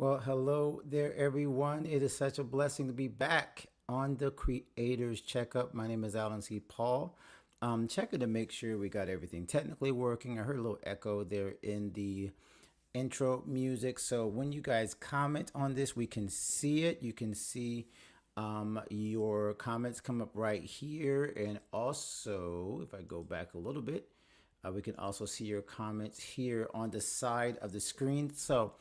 Well, hello there, everyone. It is such a blessing to be back on the Creators Checkup. My name is Alan C. Paul. Checking to make sure we got everything technically working. I heard a little echo there in the intro music. So when you guys comment on this, we can see it. You can see your comments come up right here. And also, if I go back a little bit, we can also see your comments here on the side of the screen. So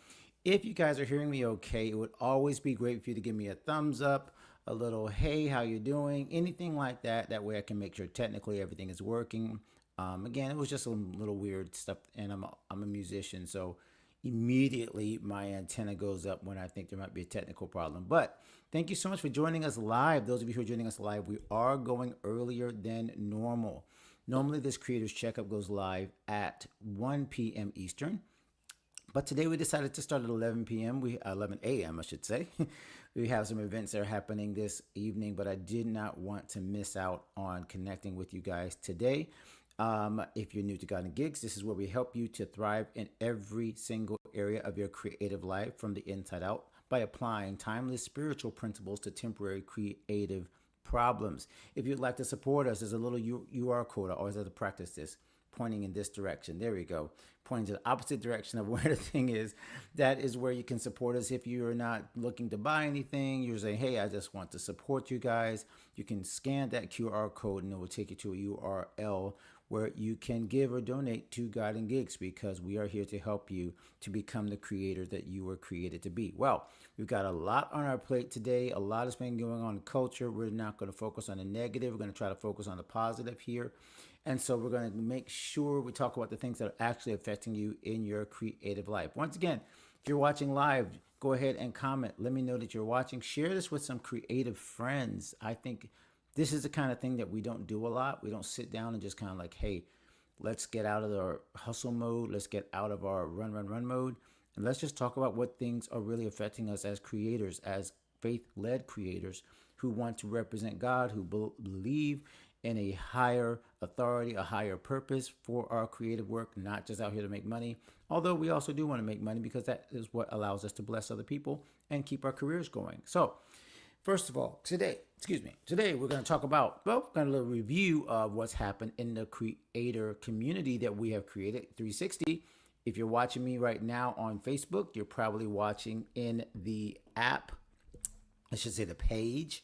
if you guys are hearing me okay, it would always be great for you to give me a thumbs up, a little hey, how you doing, anything like that. That way I can make sure technically everything is working. Again, it was just a little weird stuff, and I'm a musician, so immediately my antenna goes up when I think there might be a technical problem. But thank you so much for joining us live. Those of you who are joining us live, we are going earlier than normal. Normally, this Creators Checkup goes live at 1 p.m. Eastern. But today we decided to start at 11 p.m. 11 a.m. I should say. We have some events that are happening this evening, but I did not want to miss out on connecting with you guys today. If you're new to God and Gigs, this is where we help you to thrive in every single area of your creative life from the inside out by applying timeless spiritual principles to temporary creative problems. If you'd like to support us, there's a little UR code. I always have to practice this, pointing in this direction. There we go. Pointing to the opposite direction of where the thing is. That is where you can support us. If you're not looking to buy anything, you're saying, hey, I just want to support you guys. You can scan that QR code and it will take you to a URL where you can give or donate to God and Gigs, because we are here to help you to become the creator that you were created to be. Well, we've got a lot on our plate today. A lot has been going on in culture. We're not going to focus on the negative. We're going to try to focus on the positive here. And so we're going to make sure we talk about the things that are actually affecting you in your creative life. Once again, if you're watching live, go ahead and comment. Let me know that you're watching. Share this with some creative friends. I think this is the kind of thing that we don't do a lot. We don't sit down and just kind of like, hey, let's get out of our hustle mode. Let's get out of our run mode. And let's just talk about what things are really affecting us as creators, as faith-led creators who want to represent God, who believe in a higher authority, a higher purpose for our creative work, not just out here to make money. Although we also do want to make money because that is what allows us to bless other people and keep our careers going. So first of all, today we're going to talk about, well, we're going to do a review of what's happened in the creator community that we have created, 360. If you're watching me right now on Facebook, you're probably watching in the app, I should say the page.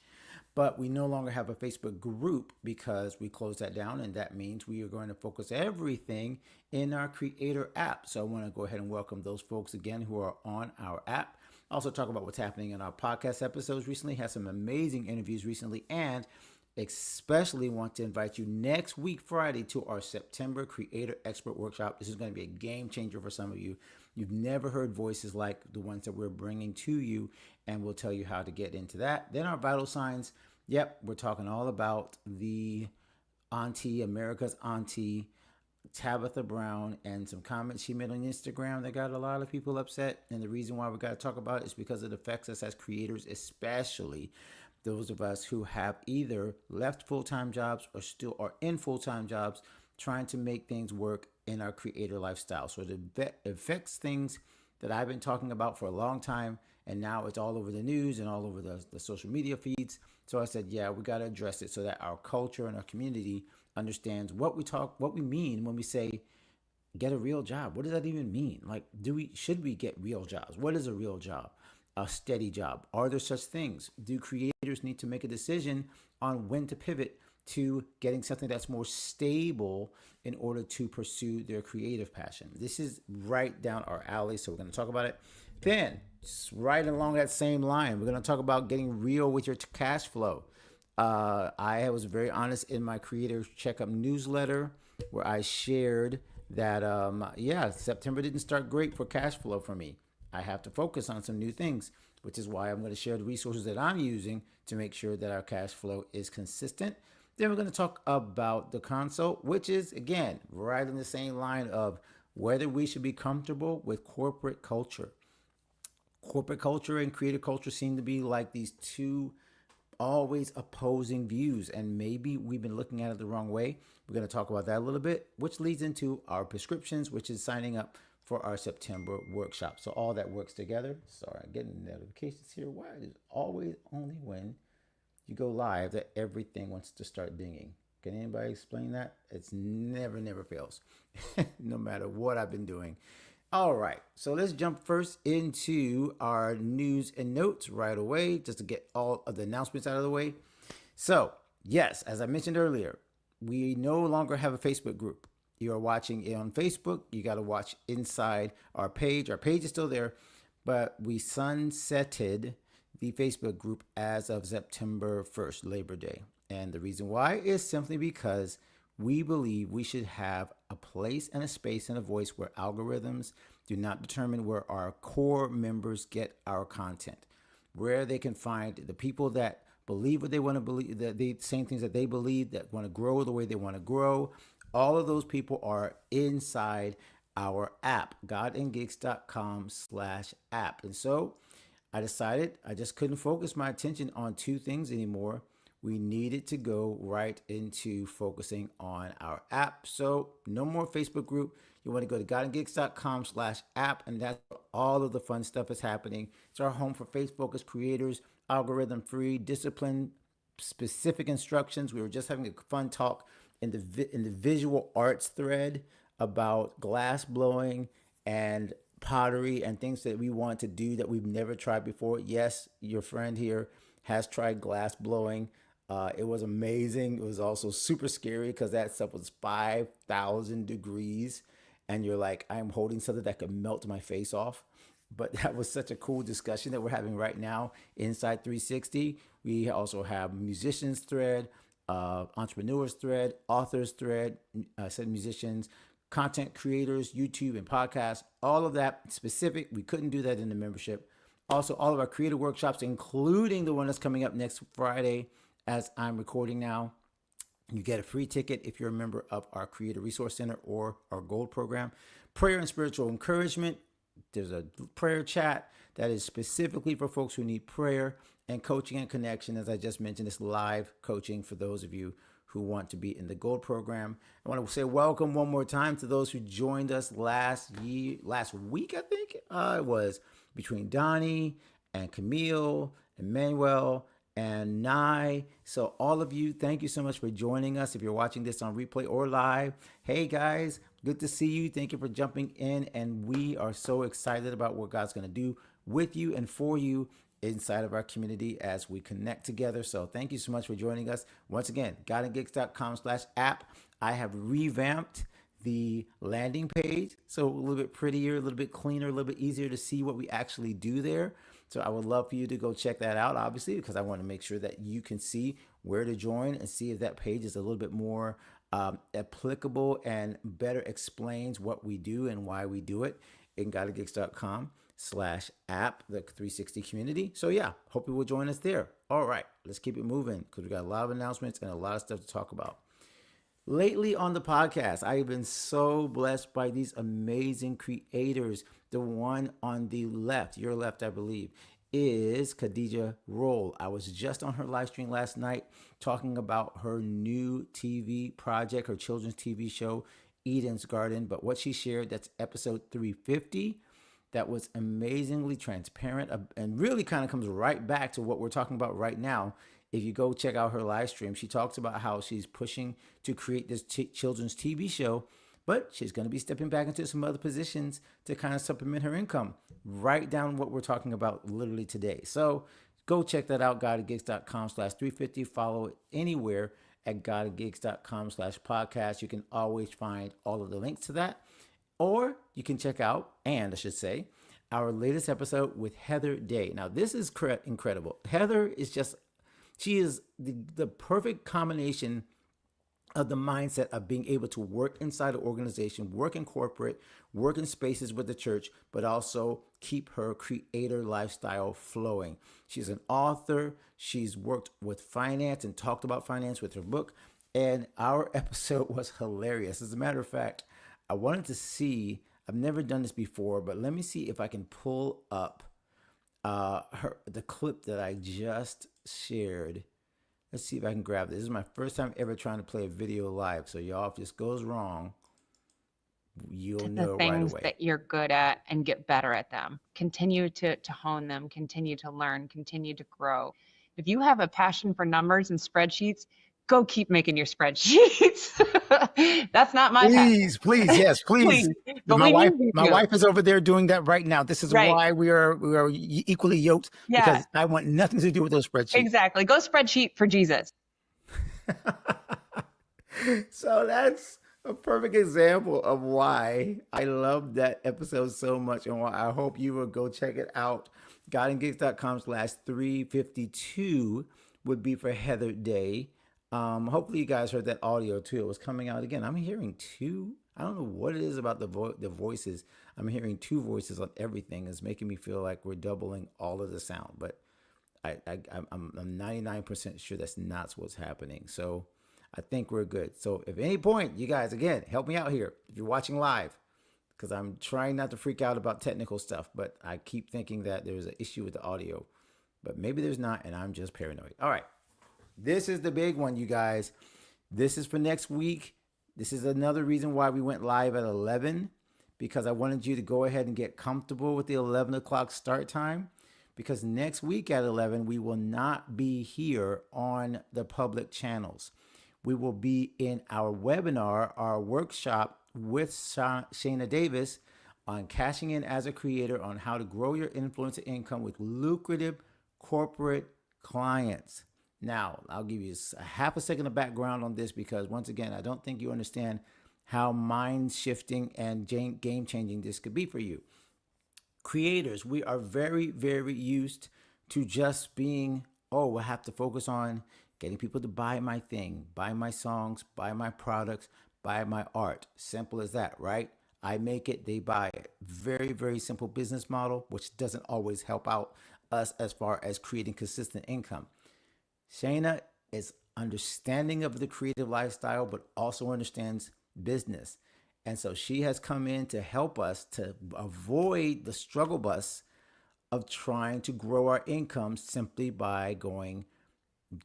But we no longer have a Facebook group because we closed that down, and that means we are going to focus everything in our creator app. So I want to go ahead and welcome those folks again who are on our app. Also talk about what's happening in our podcast episodes recently. Had some amazing interviews recently, and especially want to invite you next week, Friday, to our September Creator Expert Workshop. This is going to be a game changer for some of you. You've never heard voices like the ones that we're bringing to you, and we'll tell you how to get into that. Then our vital signs. Yep, we're talking all about the auntie, America's auntie, Tabitha Brown, and some comments she made on Instagram that got a lot of people upset. And the reason why we got to talk about it is because it affects us as creators, especially those of us who have either left full-time jobs or still are in full-time jobs trying to make things work in our creator lifestyle. So it affects things that I've been talking about for a long time, and now it's all over the news and all over the social media feeds. So I said, yeah, we got to address it so that our culture and our community understands what we mean when we say get a real job. What does that even mean? Like, should we get real jobs? What is a real job? A steady job? Are there such things? Do creators need to make a decision on when to pivot to getting something that's more stable in order to pursue their creative passion? This is right down our alley, so we're going to talk about it. Then, right along that same line, we're going to talk about getting real with your cash flow. I was very honest in my Creator Checkup newsletter where I shared that, September didn't start great for cash flow for me. I have to focus on some new things, which is why I'm going to share the resources that I'm using to make sure that our cash flow is consistent. Then we're going to talk about the consult, which is, again, right in the same line of whether we should be comfortable with corporate culture. Corporate culture and creative culture seem to be like these two always opposing views, and maybe we've been looking at it the wrong way. We're going to talk about that a little bit, which leads into our prescriptions, which is signing up for our September workshop. So all that works together. Sorry, I'm getting notifications here. Why is it always only when you go live that everything wants to start dinging? Can anybody explain that? It's never fails, no matter what I've been doing. All right, so let's jump first into our news and notes right away, just to get all of the announcements out of the way. So, yes, as I mentioned earlier, we no longer have a Facebook group. You are watching it on Facebook. You got to watch inside our page. Our page is still there, but we sunsetted the Facebook group as of September 1st, Labor Day. And the reason why is simply because we believe we should have a place and a space and a voice where algorithms do not determine where our core members get our content, where they can find the people that believe what they want to believe, the same things that they believe, that want to grow the way they want to grow. All of those people are inside our app, godandgigs.com/app. And so I decided I just couldn't focus my attention on two things anymore. We needed to go right into focusing on our app. So no more Facebook group. You want to go to godandgigs.com/app, and that's where all of the fun stuff is happening. It's our home for faith-focused creators, algorithm-free, discipline-specific instructions. We were just having a fun talk in the visual arts thread about glass blowing and pottery and things that we want to do that we've never tried before. Yes, your friend here has tried glass blowing. It was amazing. It was also super scary because that stuff was 5,000 degrees. And you're like, I'm holding something that could melt my face off. But that was such a cool discussion that we're having right now inside 360. We also have musicians thread, entrepreneurs thread, authors thread, said musicians, content creators, YouTube and podcasts, all of that specific. We couldn't do that in the membership. Also, all of our creative workshops, including the one that's coming up next Friday, as I'm recording now. You get a free ticket if you're a member of our Creator Resource Center or our Gold program. Prayer and spiritual encouragement. There's a prayer chat that is specifically for folks who need prayer, and coaching and connection. As I just mentioned, it's live coaching for those of you who want to be in the Gold program. I want to say welcome one more time to those who joined us last week, I think it was, between Donnie and Camille, Emmanuel, and Nye. So all of you, thank you so much for joining us. If you're watching this on replay or live, hey guys, good to see you. Thank you for jumping in. And we are so excited about what God's going to do with you and for you inside of our community as we connect together. So thank you so much for joining us. Once again, godandgigs.com/app. I have revamped the landing page, so a little bit prettier, a little bit cleaner, a little bit easier to see what we actually do there. So I would love for you to go check that out, obviously, because I want to make sure that you can see where to join and see if that page is a little bit more applicable and better explains what we do and why we do it in godandgigs.com/app, the 360 community. So yeah, hope you will join us there. All right, let's keep it moving because we got a lot of announcements and a lot of stuff to talk about. Lately on the podcast, I've been so blessed by these amazing creators. The one on the left, your left, I believe, is Khadijah Roll. I was just on her live stream last night talking about her new TV project, her children's TV show, Eden's Garden. But what she shared, that's episode 350. That was amazingly transparent and really kind of comes right back to what we're talking about right now. If you go check out her live stream, she talks about how she's pushing to create this children's TV show, but she's going to be stepping back into some other positions to kind of supplement her income. Right down what we're talking about literally today. So go check that out, godandgigs.com/350. Follow it anywhere at godandgigs.com/podcast. You can always find all of the links to that. Or you can check out, and I should say, our latest episode with Heather Day. Now, this is incredible. Heather is just, she is the perfect combination of the mindset of being able to work inside an organization, work in corporate, work in spaces with the church, but also keep her creator lifestyle flowing. She's an author. She's worked with finance and talked about finance with her book. And our episode was hilarious. As a matter of fact, I wanted to see, I've never done this before, but let me see if I can pull up the clip that I just shared. Let's see if I can grab this. This is my first time ever trying to play a video live. So y'all, if this goes wrong, you'll to the know right things away. that you're good at and get better at them. Continue to hone them, continue to learn, continue to grow. If you have a passion for numbers and spreadsheets, go keep making your spreadsheets. That's not my passion. Please, please, yes, please. Please. But we need you My to. wife is over there doing that right now. This is Right. why we are equally yoked, Yeah, because I want nothing to do with those spreadsheets. exactly. Go spreadsheet for Jesus. So that's a perfect example of why I love that episode so much, and why I hope you will go check it out. GodandGigs.com/352 would be for Heather Day. Hopefully you guys heard that audio too. It was coming out again. I'm hearing two. I don't know what it is about the voices. I'm hearing two voices on everything. It's making me feel like we're doubling all of the sound, but I'm 99% sure that's not what's happening. So I think we're good. So if at any point, you guys, again, help me out here. If you're watching live, because I'm trying not to freak out about technical stuff, but I keep thinking that there's an issue with the audio, but maybe there's not, and I'm just paranoid. All right. This is the big one, you guys. This is for next week. This is another reason why we went live at 11, because I wanted you to go ahead and get comfortable with the 11 o'clock start time, because next week at 11, we will not be here on the public channels. We will be in our webinar, our workshop with Shayna Davis on cashing in as a creator, on how to grow your influencer income with lucrative corporate clients. Now, I'll give you a half a second of background on this, because once again, I don't think you understand how mind shifting and game changing this could be for you. Creators, we are very, very used to just being, oh, we'll have to focus on getting people to buy my thing, buy my songs, buy my products, buy my art. Simple as that, right? I make it, they buy it. Very, very simple business model, which doesn't always help out us as far as creating consistent income. Shayna is understanding of the creative lifestyle, but also understands business. And so she has come in to help us to avoid the struggle bus of trying to grow our income simply by going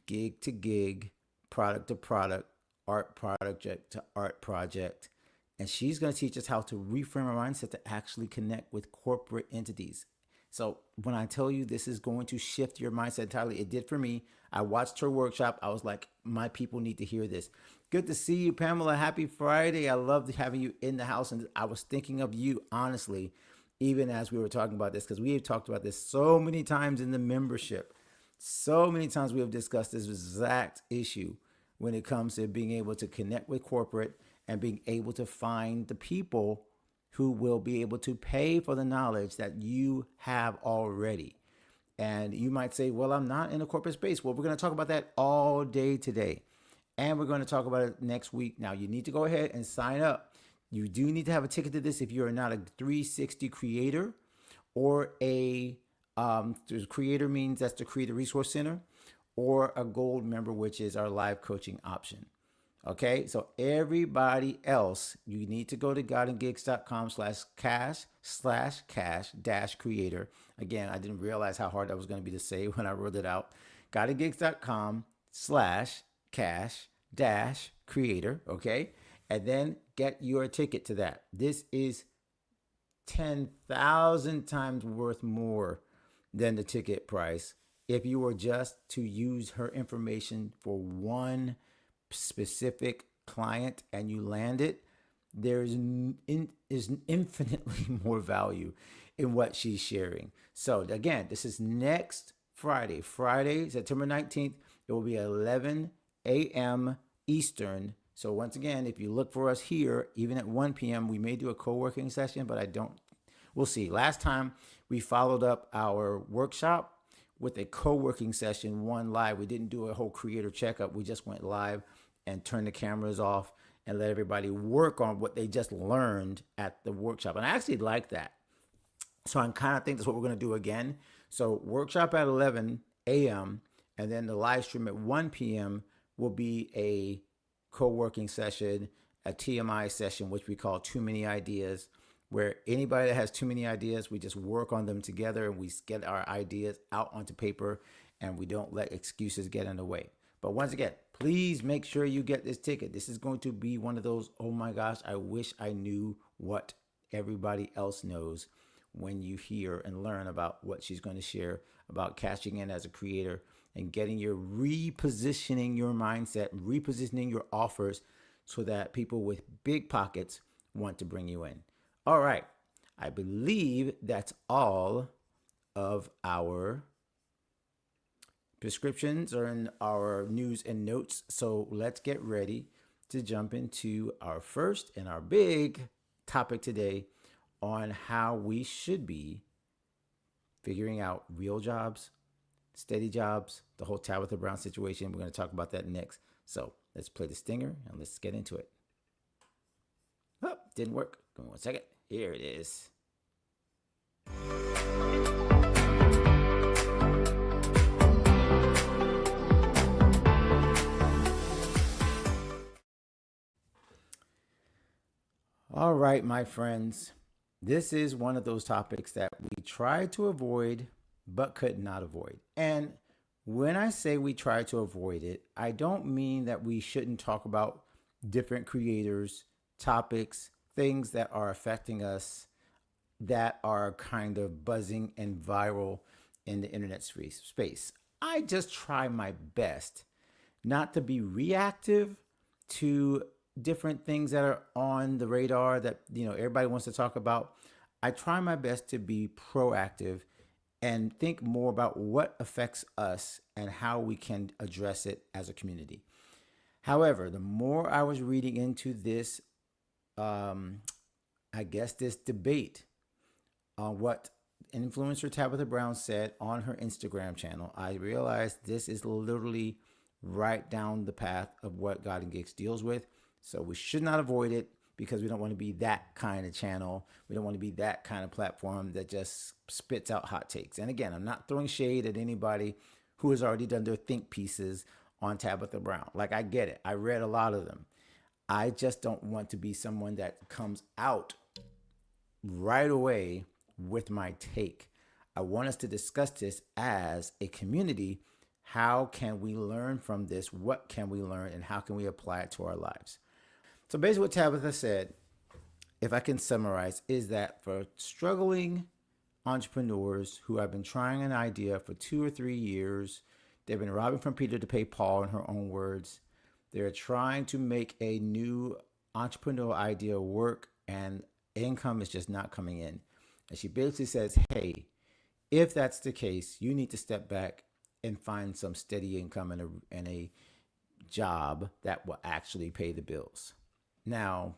gig to gig, product to product, art project to art project. And she's going to teach us how to reframe our mindset to actually connect with corporate entities. So when I tell you this is going to shift your mindset entirely, it did for me. I watched her workshop. I was like, my people need to hear this. Good to see you, Pamela. Happy Friday. I loved having you in the house. And I was thinking of you, honestly, even as we were talking about this, because we have talked about this so many times in the membership. So many times we have discussed this exact issue when it comes to being able to connect with corporate and being able to find the people who will be able to pay for the knowledge that you have already. And you might say, well, I'm not in a corporate space. Well, we're going to talk about that all day today. And we're going to talk about it next week. Now, you need to go ahead and sign up. You do need to have a ticket to this if you're not a 360 creator, or a creator means that's the Creator Resource Center, or a gold member, which is our live coaching option. Okay, so everybody else, you need to go to godandgigs.com/cash/cash-creator. Again, I didn't realize how hard that was going to be to say when I wrote it out. godandgigs.com/cash-creator. Okay, and then get your ticket to that. This is 10,000 times worth more than the ticket price if you were just to use her information for one specific client and you land it. There's is infinitely more value in what she's sharing. So again, this is next Friday, September 19th. It will be 11 a.m. Eastern. So once again, if you look for us here, even at 1 p.m., we may do a co-working session, but we'll see. Last time we followed up our workshop with a co-working session, one live. We didn't do a whole creator checkup. We just went live and turned the cameras off and let everybody work on what they just learned at the workshop. And I actually like that. So I kind of think that's what we're going to do again. So workshop at 11 a.m. and then the live stream at 1 p.m. will be a co-working session, a TMI session, which we call Too Many Ideas, where anybody that has too many ideas, we just work on them together and we get our ideas out onto paper and we don't let excuses get in the way. But once again, please make sure you get this ticket. This is going to be one of those, oh my gosh, I wish I knew what everybody else knows when you hear and learn about what she's going to share about cashing in as a creator and getting your repositioning your mindset, repositioning your offers so that people with big pockets want to bring you in. All right. I believe that's all of our prescriptions or in our news and notes. So let's get ready to jump into our first and our big topic today on how we should be figuring out real jobs, steady jobs, the whole Tabitha Brown situation. We're going to talk about that next. So let's play the stinger and let's get into it. Oh, didn't work. Give me 1 second. Here it is. All right, my friends. This is one of those topics that we tried to avoid but could not avoid. And when I say we try to avoid it, I don't mean that we shouldn't talk about different creators, topics, things that are affecting us that are kind of buzzing and viral in the internet space. I just try my best not to be reactive to different things that are on the radar that everybody wants to talk about. I try my best to be proactive and think more about what affects us and how we can address it as a community. However, the more I was reading into this, this debate on what influencer Tabitha Brown said on her Instagram channel, I realized this is literally right down the path of what God and Gigs deals with. So we should not avoid it because we don't want to be that kind of channel. We don't want to be that kind of platform that just spits out hot takes. And again, I'm not throwing shade at anybody who has already done their think pieces on Tabitha Brown. Like, I get it. I read a lot of them. I just don't want to be someone that comes out right away with my take. I want us to discuss this as a community. How can we learn from this? What can we learn and how can we apply it to our lives? So basically what Tabitha said, if I can summarize, is that for struggling entrepreneurs who have been trying an idea for 2 or 3 years, they've been robbing from Peter to pay Paul in her own words. They're trying to make a new entrepreneurial idea work and income is just not coming in. And she basically says, hey, if that's the case, you need to step back and find some steady income and a job that will actually pay the bills. Now,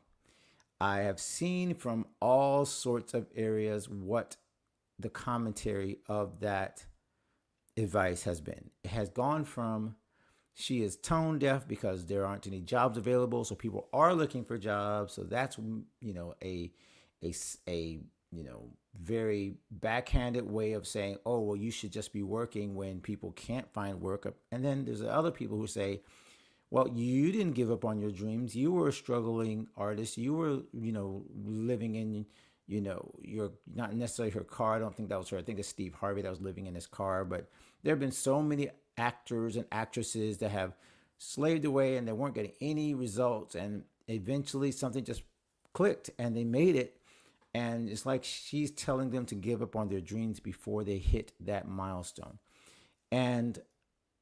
I have seen from all sorts of areas what the commentary of that advice has been. It has gone from she is tone deaf because there aren't any jobs available, so people are looking for jobs. So that's a very backhanded way of saying, oh, well, you should just be working when people can't find work. And then there's other people who say, well, you didn't give up on your dreams. You were a struggling artist. You were, living in, your not necessarily her car. I don't think that was her. I think it's Steve Harvey that was living in his car. But there have been so many actors and actresses that have slaved away and they weren't getting any results. And eventually something just clicked and they made it. And it's like she's telling them to give up on their dreams before they hit that milestone. And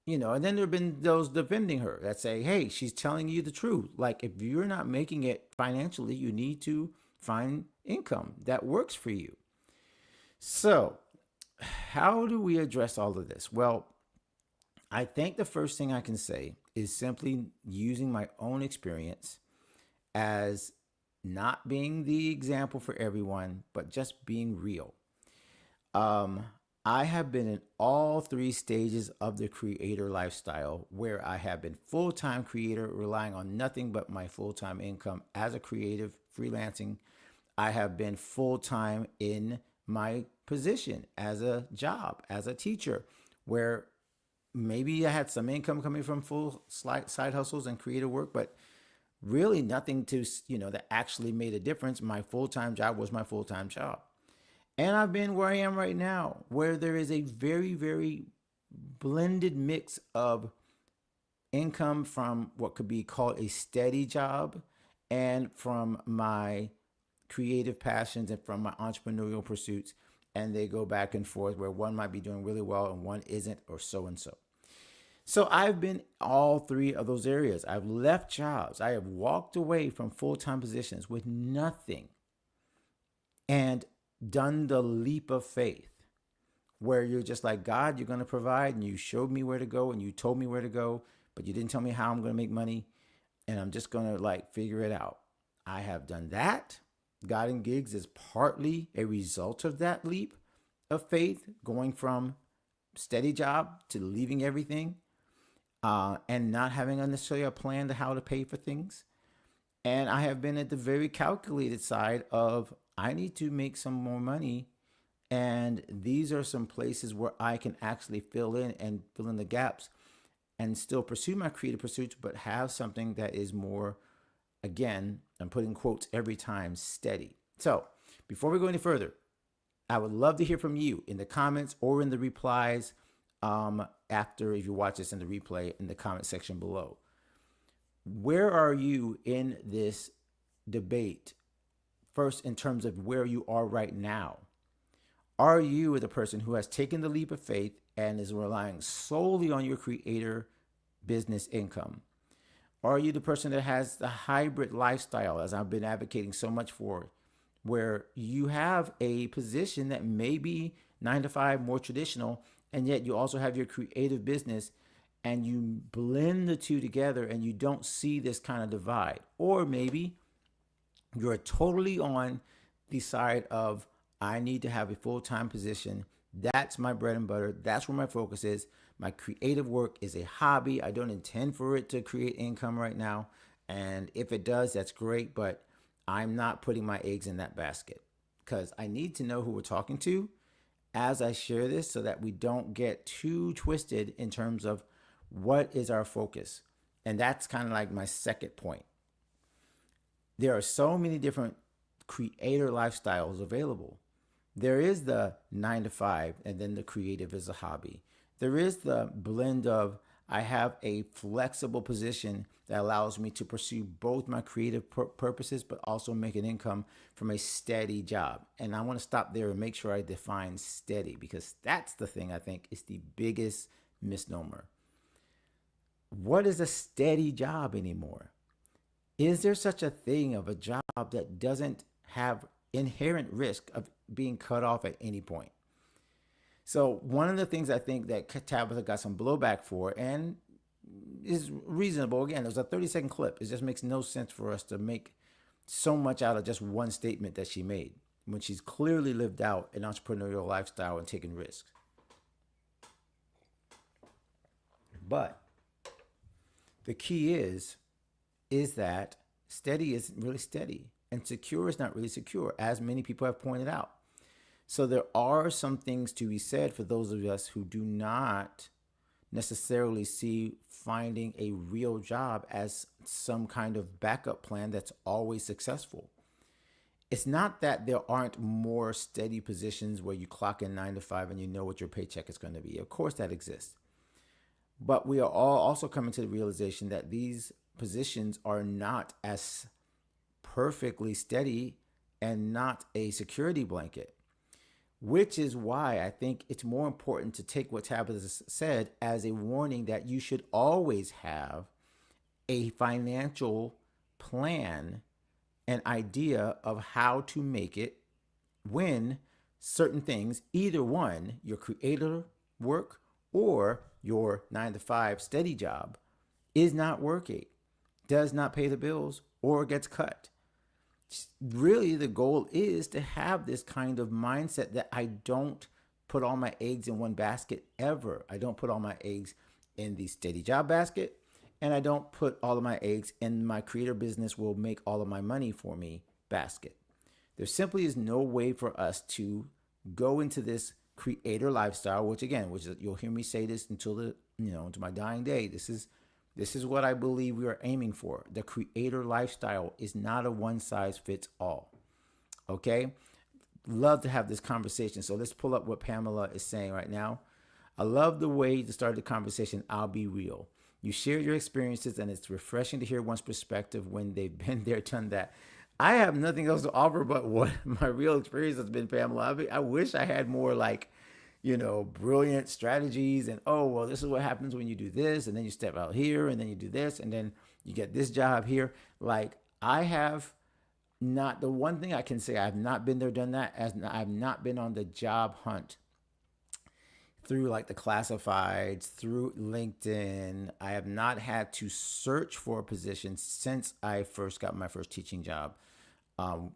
and then there have been those defending her that say, hey, she's telling you the truth. Like, if you're not making it financially, you need to find income that works for you. So how do we address all of this? Well, I think the first thing I can say is simply using my own experience as not being the example for everyone, but just being real. I have been in all 3 stages of the creator lifestyle where I have been full-time creator, relying on nothing but my full-time income as a creative freelancing. I have been full-time in my position as a job, as a teacher, where maybe I had some income coming from full side hustles and creative work, but really nothing to, that actually made a difference. My full-time job was my full-time job. And I've been where I am right now, where there is a very, very blended mix of income from what could be called a steady job and from my creative passions and from my entrepreneurial pursuits, and they go back and forth where one might be doing really well and one isn't, or so and so. So I've been all three of those areas. I've left jobs. I have walked away from full-time positions with nothing and done the leap of faith where you're just like, God, you're going to provide, and you showed me where to go and you told me where to go, but you didn't tell me how I'm going to make money, and I'm just going to like figure it out. I have done that. God and Gigs is partly a result of that leap of faith, going from steady job to leaving everything, and not having necessarily a plan to how to pay for things. And I have been at the very calculated side of I need to make some more money. And these are some places where I can actually fill in the gaps and still pursue my creative pursuits, but have something that is more, again, I'm putting quotes every time, steady. So before we go any further, I would love to hear from you in the comments or in the replies after, if you watch this in the replay, in the comment section below. Where are you in this debate? First, in terms of where you are right now. Are you the person who has taken the leap of faith and is relying solely on your creator business income? Are you the person that has the hybrid lifestyle, as I've been advocating so much for, where you have a position that may be 9 to 5, more traditional, and yet you also have your creative business, and you blend the two together and you don't see this kind of divide? Or maybe you're totally on the side of, I need to have a full-time position. That's my bread and butter. That's where my focus is. My creative work is a hobby. I don't intend for it to create income right now. And if it does, that's great. But I'm not putting my eggs in that basket, because I need to know who we're talking to as I share this, so that we don't get too twisted in terms of what is our focus. And that's kind of like my second point. There are so many different creator lifestyles available. There is the 9 to 5, and then the creative is a hobby. There is the blend of, I have a flexible position that allows me to pursue both my creative purposes, but also make an income from a steady job. And I want to stop there and make sure I define steady, because that's the thing I think is the biggest misnomer. What is a steady job anymore? Is there such a thing of a job that doesn't have inherent risk of being cut off at any point? So one of the things I think that Tabitha got some blowback for, and is reasonable, again, it was a 30-second clip. It just makes no sense for us to make so much out of just one statement that she made when she's clearly lived out an entrepreneurial lifestyle and taken risks. But the key is that steady isn't really steady, and secure is not really secure, as many people have pointed out. So there are some things to be said for those of us who do not necessarily see finding a real job as some kind of backup plan that's always successful. It's not that there aren't more steady positions where you clock in 9 to 5 and you know what your paycheck is going to be. Of course that exists. But we are all also coming to the realization that these positions are not as perfectly steady and not a security blanket, which is why I think it's more important to take what Tabitha said as a warning that you should always have a financial plan, an idea of how to make it when certain things, either one, your creator work or your 9 to 5 steady job, is not working, does not pay the bills, or gets cut. Really, the goal is to have this kind of mindset that I don't put all my eggs in one basket ever. I don't put all my eggs in the steady job basket, and I don't put all of my eggs in my creator business will make all of my money for me basket. There simply is no way for us to go into this creator lifestyle, which you'll hear me say this until into my dying day. This is what I believe we are aiming for. The creator lifestyle is not a one size fits all. Okay? Love to have this conversation. So let's pull up what Pamela is saying right now. I love the way to start the conversation. I'll be real. You share your experiences, and it's refreshing to hear one's perspective when they've been there, done that. I have nothing else to offer but what my real experience has been, Pamela. I wish I had more like, brilliant strategies and, oh, well, this is what happens when you do this, and then you step out here, and then you do this, and then you get this job here. Like, I have not, the one thing I can say, I've not been there, done that, as I've not been on the job hunt through like the classifieds, through LinkedIn. I have not had to search for a position since I first got my first teaching job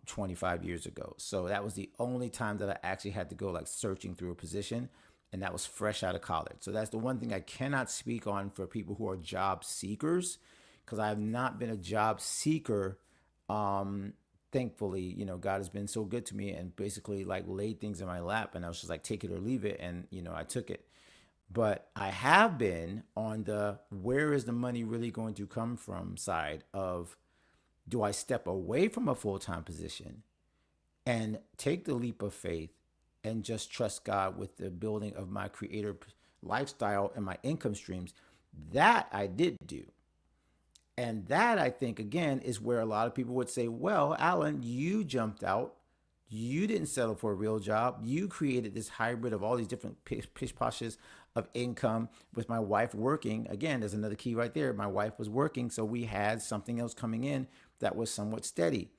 25 years ago. So that was the only time that I actually had to go like searching through a position, and that was fresh out of college. So that's the one thing I cannot speak on for people who are job seekers, because I have not been a job seeker. Thankfully, God has been so good to me and basically like laid things in my lap, and I was just like, take it or leave it. And, I took it. But I have been on the where is the money really going to come from side of, do I step away from a full-time position and take the leap of faith and just trust God with the building of my creator lifestyle and my income streams? That I did do. And that, I think, again, is where a lot of people would say, well, Alan, you jumped out. You didn't settle for a real job. You created this hybrid of all these different pish poshes of income with my wife working. Again, there's another key right there. My wife was working, so we had something else coming in that was somewhat steady.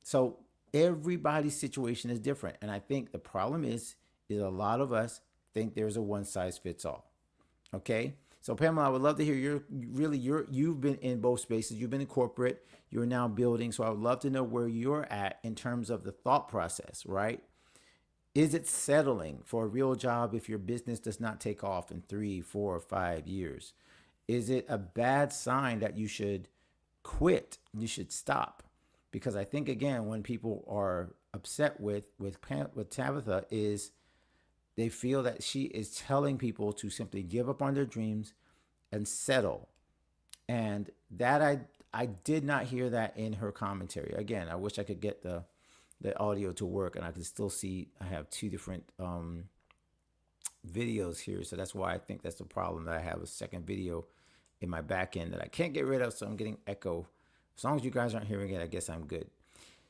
So everybody's situation is different. And I think the problem is a lot of us think there's a one size fits all. Okay? So Pamela, I would love to hear you've been in both spaces. You've been in corporate, you're now building. So I would love to know where you're at in terms of the thought process, right? Is it settling for a real job if your business does not take off in 3, 4, or 5 years? Is it a bad sign that you should quit? You should stop? Because I think, again, when people are upset with Tabitha, is they feel that she is telling people to simply give up on their dreams and settle. And that I did not hear that in her commentary. Again, I wish I could get the audio to work, and I can still see I have two different videos here. So that's why I think that's the problem, that I have a second video in my back end that I can't get rid of. So I'm getting echo. As long as you guys aren't hearing it, I guess I'm good.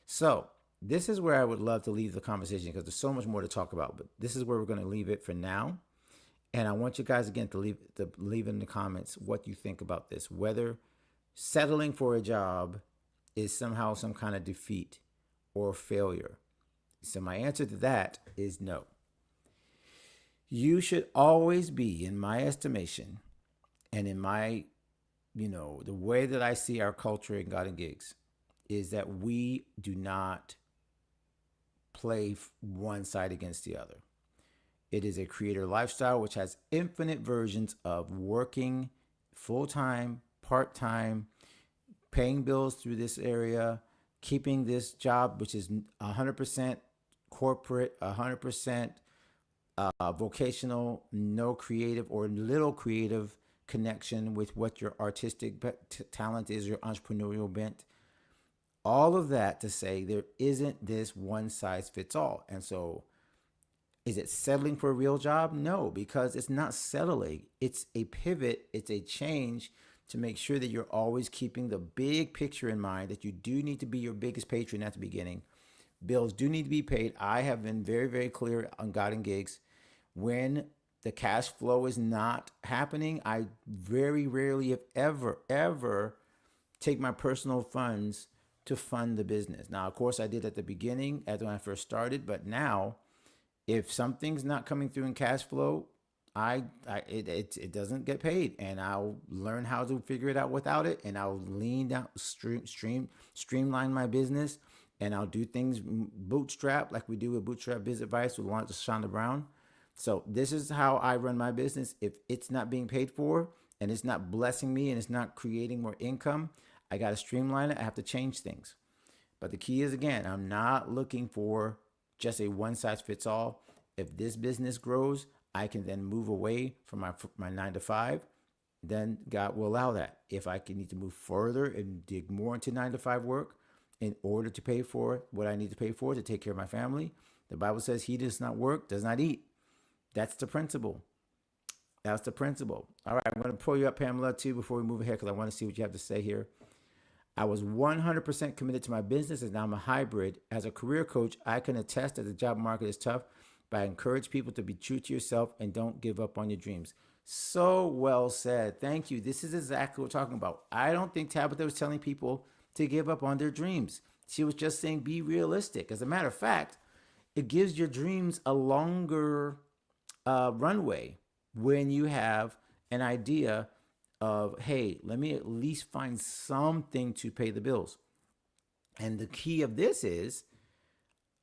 So this is where I would love to leave the conversation, because there's so much more to talk about, but this is where we're going to leave it for now. And I want you guys, again, to leave in the comments what you think about this, whether settling for a job is somehow some kind of defeat or failure. So my answer to that is no. You should always be, in my estimation, and in my, the way that I see our culture in God and Gigs, is that we do not play one side against the other. It is a creator lifestyle which has infinite versions of working full-time, part-time, paying bills through this area, keeping this job, which is 100% corporate, 100% vocational, no creative or little creative connection with what your artistic talent is, your entrepreneurial bent. All of that to say there isn't this one size fits all. And so is it settling for a real job? No, because it's not settling. It's a pivot. It's a change to make sure that you're always keeping the big picture in mind, that you do need to be your biggest patron at the beginning. Bills do need to be paid. I have been very, very clear on God and Gigs. When the cash flow is not happening, I very rarely, if ever, take my personal funds to fund the business. Now, of course, I did at the beginning, as when I first started, but now, if something's not coming through in cash flow, it doesn't get paid, and I'll learn how to figure it out without it, and I'll lean down, streamline my business, and I'll do things bootstrap, like we do with Bootstrap Biz Advice with Tabitha Brown. So this is how I run my business. If it's not being paid for, and it's not blessing me, and it's not creating more income, I got to streamline it. I have to change things. But the key is, again, I'm not looking for just a one size fits all. If this business grows, I can then move away from my 9 to 5. Then God will allow that. If I need to move further and dig more into 9 to 5 work in order to pay for what I need to pay for to take care of my family, the Bible says he does not work, does not eat. That's the principle. That's the principle. All right, I'm going to pull you up, Pamela, too, before we move ahead, because I want to see what you have to say here. I was 100% committed to my business, and now I'm a hybrid. As a career coach, I can attest that the job market is tough, but I encourage people to be true to yourself and don't give up on your dreams. So well said. Thank you. This is exactly what we're talking about. I don't think Tabitha was telling people to give up on their dreams. She was just saying be realistic. As a matter of fact, it gives your dreams a longer runway when you have an idea of, hey, let me at least find something to pay the bills. And the key of this is,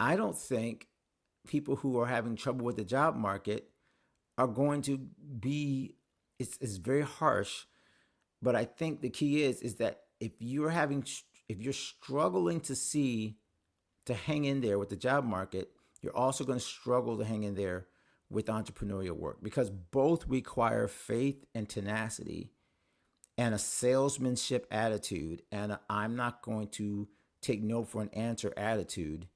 I don't think people who are having trouble with the job market are going to be, it's very harsh, but I think the key is that if you're struggling to hang in there with the job market, you're also going to struggle to hang in there with entrepreneurial work, because both require faith and tenacity and a salesmanship attitude, and I'm not going to take no for an answer attitude,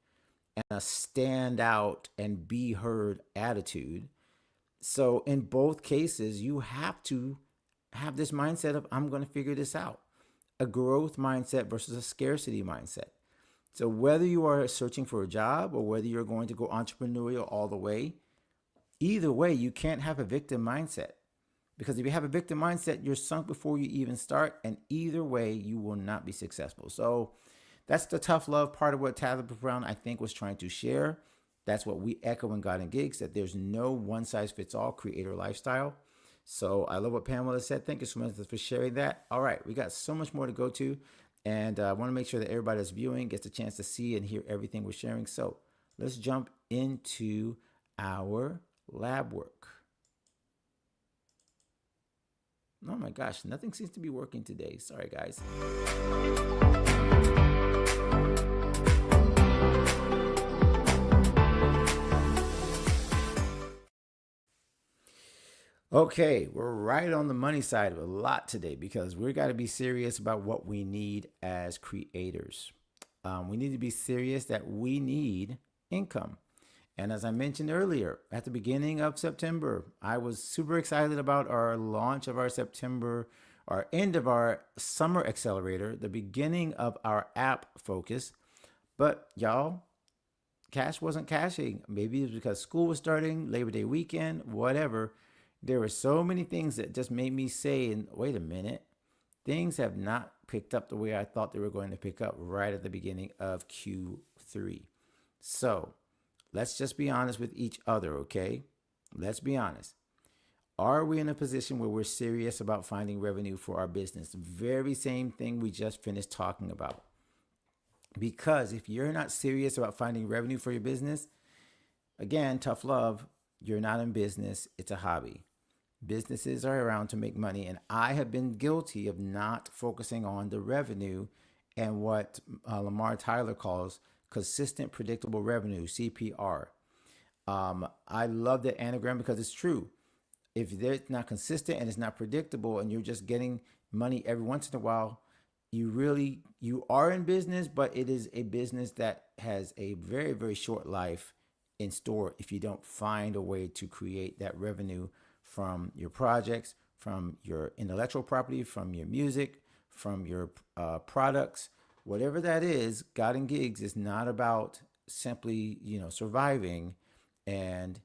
and a stand out and be heard attitude. So in both cases, you have to have this mindset of, I'm going to figure this out. A growth mindset versus a scarcity mindset. So whether you are searching for a job or whether you're going to go entrepreneurial all the way, either way, you can't have a victim mindset. Because if you have a victim mindset, you're sunk before you even start. And either way, you will not be successful. So that's the tough love part of what Tabitha Brown, I think, was trying to share. That's what we echo in God and Gigs, that there's no one size fits all creator lifestyle. So I love what Pamela said. Thank you so much for sharing that. All right, we got so much more to go to. And I want to make sure that everybody that's viewing gets a chance to see and hear everything we're sharing. So let's jump into our lab work. Oh my gosh, nothing seems to be working today. Sorry, guys. Okay, we're right on the money side of a lot today, because we got to be serious about what we need as creators. We need to be serious that we need income. And as I mentioned earlier, at the beginning of September, I was super excited about our launch of our September, our end of our summer accelerator, the beginning of our app focus. But y'all, cash wasn't cashing. Maybe it was because school was starting, Labor Day weekend, whatever. There were so many things that just made me say, and wait a minute, things have not picked up the way I thought they were going to pick up right at the beginning of Q3. So let's just be honest with each other, okay? Let's be honest. Are we in a position where we're serious about finding revenue for our business? The very same thing we just finished talking about. Because if you're not serious about finding revenue for your business, again, tough love, you're not in business, it's a hobby. Businesses are around to make money, and I have been guilty of not focusing on the revenue and what Lamar Tyler calls consistent, predictable revenue, CPR. I love that anagram because it's true. If it's not consistent and it's not predictable and you're just getting money every once in a while, you are in business, but it is a business that has a very, very short life in store if you don't find a way to create that revenue from your projects, from your intellectual property, from your music, from your products, whatever that is. God and Gigs is not about simply, surviving and,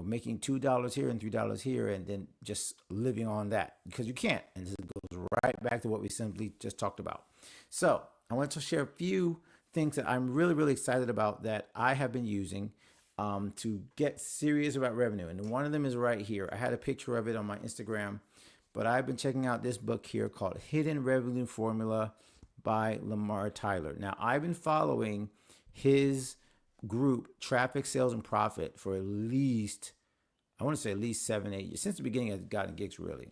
making $2 here and $3 here and then just living on that, because you can't. And this goes right back to what we simply just talked about. So I want to share a few things that I'm really, really excited about that I have been using to get serious about revenue. And one of them is right here. I had a picture of it on my Instagram, but I've been checking out this book here called Hidden Revenue Formula by Lamar Tyler. Now, I've been following his group, Traffic, Sales, and Profit, for at least 7, 8 years, since the beginning of God and Gigs, really.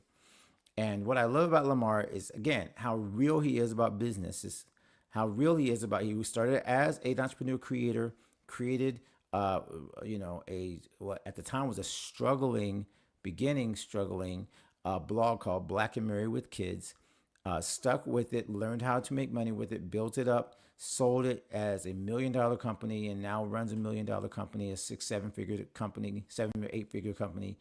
And what I love about Lamar is, again, how real he is about businesses, how real he is about, he started as an entrepreneur creator, created what at the time was a struggling blog called Black and Married with Kids, stuck with it, learned how to make money with it, built it up, sold it as $1 million company, and now runs $1 million company, a 7 or 8 figure company.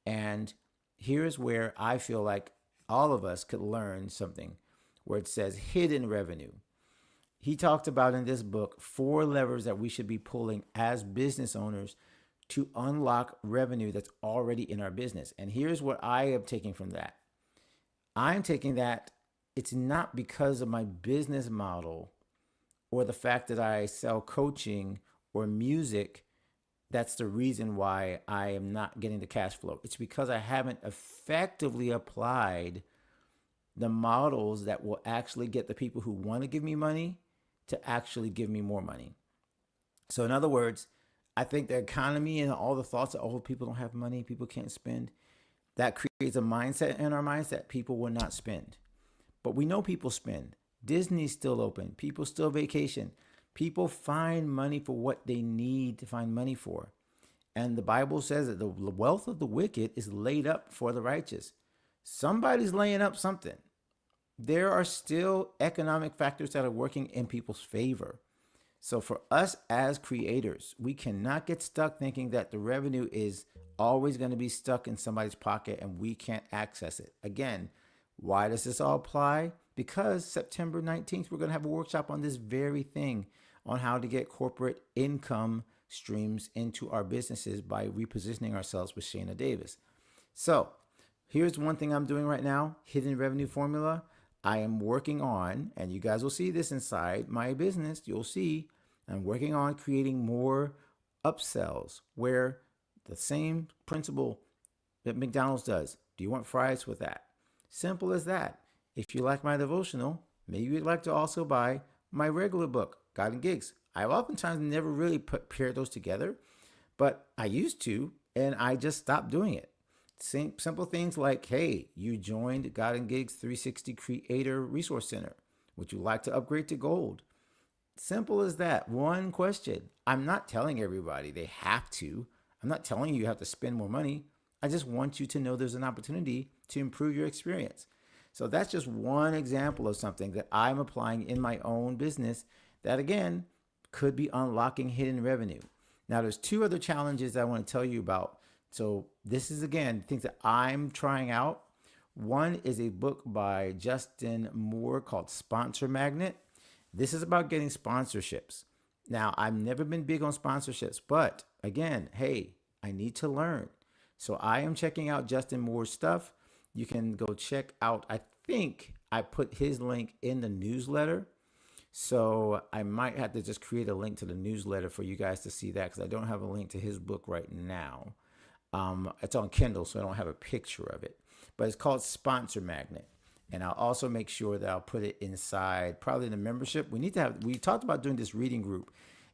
And here's where I feel like all of us could learn something. where it says hidden revenue. He talked about in this book 4 levers that we should be pulling as business owners to unlock revenue that's already in our business. And here's what I am taking from that. I'm taking that it's not because of my business model or the fact that I sell coaching or music that's the reason why I am not getting the cash flow. It's because I haven't effectively applied the models that will actually get the people who want to give me money to actually give me more money. So in other words, I think the economy and all the thoughts that, oh, people don't have money, people can't spend, that creates a mindset in our minds that people will not spend. But we know people spend. Disney's still open. People still vacation. People find money for what they need to find money for. And the Bible says that the wealth of the wicked is laid up for the righteous. Somebody's laying up something. There are still economic factors that are working in people's favor. So for us as creators, we cannot get stuck thinking that the revenue is always going to be stuck in somebody's pocket and we can't access it. Again, why does this all apply? Because September 19th, we're going to have a workshop on this very thing, on how to get corporate income streams into our businesses by repositioning ourselves with Shayna Davis. So here's one thing I'm doing right now, hidden revenue formula. I am working on, and you guys will see this inside my business, you'll see I'm working on creating more upsells where the same principle that McDonald's does. Do you want fries with that? Simple as that. If you like my devotional, maybe you'd like to also buy my regular book, God and Gigs. I oftentimes never really pair those together, but I used to, and I just stopped doing it. Simple things like, hey, you joined God and Gigs 360 Creator Resource Center. Would you like to upgrade to gold? Simple as that. One question. I'm not telling everybody they have to. I'm not telling you have to spend more money. I just want you to know there's an opportunity to improve your experience. So that's just one example of something that I'm applying in my own business that, again, could be unlocking hidden revenue. Now, there's 2 other challenges that I want to tell you about. So this is, again, things that I'm trying out. One is a book by Justin Moore called Sponsor Magnet. This is about getting sponsorships. Now, I've never been big on sponsorships, but again, hey, I need to learn. So I am checking out Justin Moore's stuff. You can go check out, I think I put his link in the newsletter. So I might have to just create a link to the newsletter for you guys to see that, because I don't have a link to his book right now. It's on Kindle, so I don't have a picture of it. But it's called Sponsor Magnet. And I'll also make sure that I'll put it inside, probably the membership. We talked about doing this reading group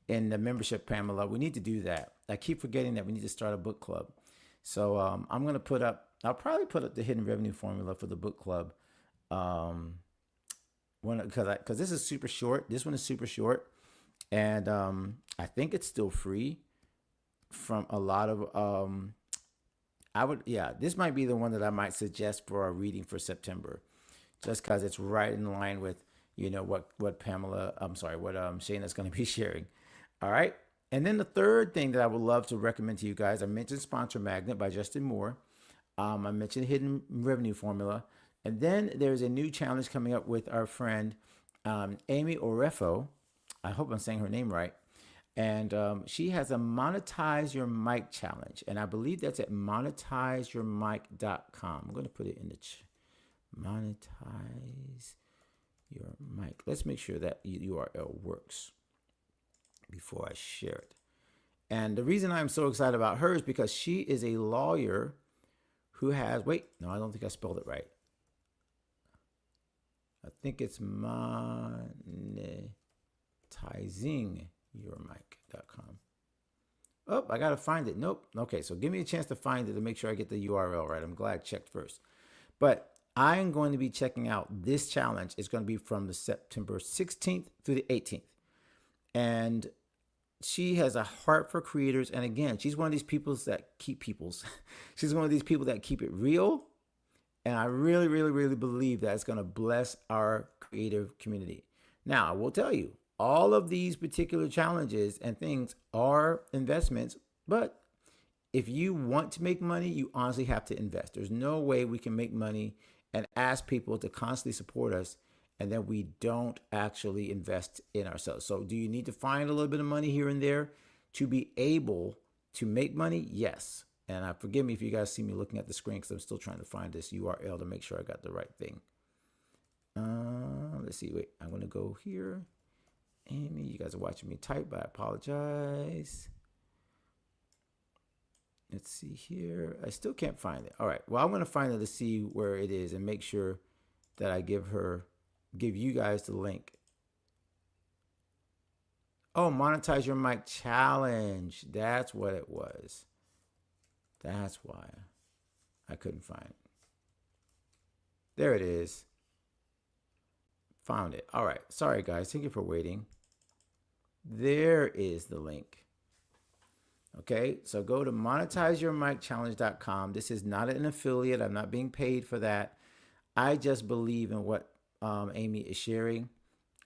in the membership, Pamela. We need to do that. I keep forgetting that we need to start a book club. So I'm going to I'll probably put up the hidden revenue formula for the book club. Because this is super short. This one is super short. And I think it's still free from a lot of, this might be the one that I might suggest for our reading for September, just because it's right in line with, what Shayna's going to be sharing. All right. And then the third thing that I would love to recommend to you guys, I mentioned Sponsor Magnet by Justin Moore. I mentioned Hidden Revenue Formula. And then there's a new challenge coming up with our friend, Amy Orefo. I hope I'm saying her name right. And she has a Monetize Your Mic challenge. And I believe that's at monetizeyourmic.com. I'm going to put it in the Monetize Your Mic. Let's make sure that URL works before I share it. And the reason I'm so excited about her is because she is a lawyer who has, I don't think I spelled it right. I think it's monetizingyourmic.com. Oh, I got to find it. Nope. Okay, so give me a chance to find it to make sure I get the URL right. I'm glad I checked first. But I'm going to be checking out this challenge. It's going to be from the September 16th through the 18th. And she has a heart for creators. And again, she's one of these people that keep she's one of these people that keep it real. And I really, really, really believe that it's going to bless our creative community. Now, I will tell you, all of these particular challenges and things are investments. But if you want to make money, you honestly have to invest. There's no way we can make money and ask people to constantly support us and then we don't actually invest in ourselves. So do you need to find a little bit of money here and there to be able to make money? Yes. And forgive me if you guys see me looking at the screen because I'm still trying to find this URL to make sure I got the right thing. Let's see. Wait, I'm going to go here. Amy, you guys are watching me type, but I apologize. Let's see here. I still can't find it. All right. Well, I'm going to find it to see where it is and make sure that I give you guys the link. Oh, monetize your mic challenge. That's what it was. That's why I couldn't find it. There it is. Found it. All right. Sorry, guys. Thank you for waiting. There is the link. Okay. So go to monetizeyourmicchallenge.com. This is not an affiliate. I'm not being paid for that. I just believe in what Amy is sharing.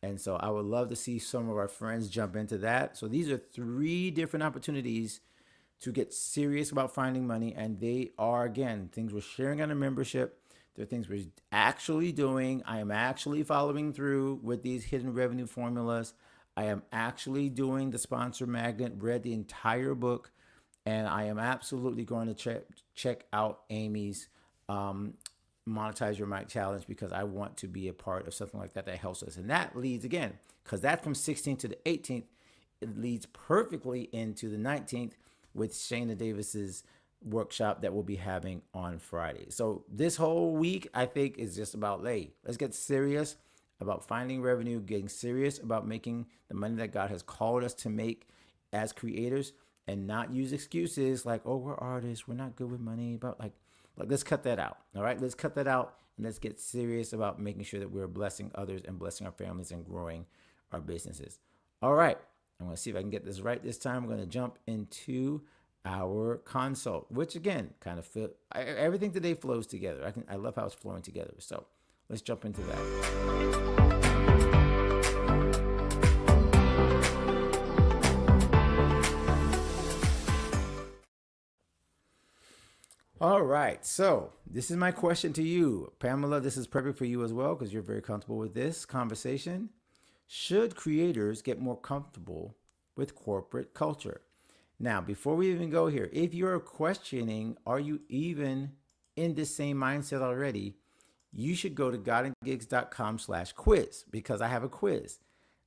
And so I would love to see some of our friends jump into that. So these are 3 different opportunities to get serious about finding money. And they are, again, things we're sharing on a membership. They're things we're actually doing. I am actually following through with these hidden revenue formulas. I am actually doing the sponsor magnet, read the entire book, and I am absolutely going to check out Amy's Monetize Your Mic Challenge because I want to be a part of something like that that helps us. And that leads, again, because that's from 16th to the 18th, it leads perfectly into the 19th with Shayna Davis's workshop that we'll be having on Friday. So this whole week, I think, is just about, hey, let's get serious about finding revenue, getting serious about making the money that God has called us to make as creators, and not use excuses like, oh, we're artists, we're not good with money, but like let's cut that out. All right, let's cut that out and let's get serious about making sure that we're blessing others and blessing our families and growing our businesses. All right, I'm gonna see if I can get this right this time. I'm gonna jump into our consult, which again, kind of everything today flows together. I love how it's flowing together. So let's jump into that. All right, so this is my question to you, Pamela. This is perfect for you as well because you're very comfortable with this conversation. Should creators get more comfortable with corporate culture? Now, before we even go here, if you're questioning, are you even in the same mindset already? You should go to godandgigs.com/quiz because I have a quiz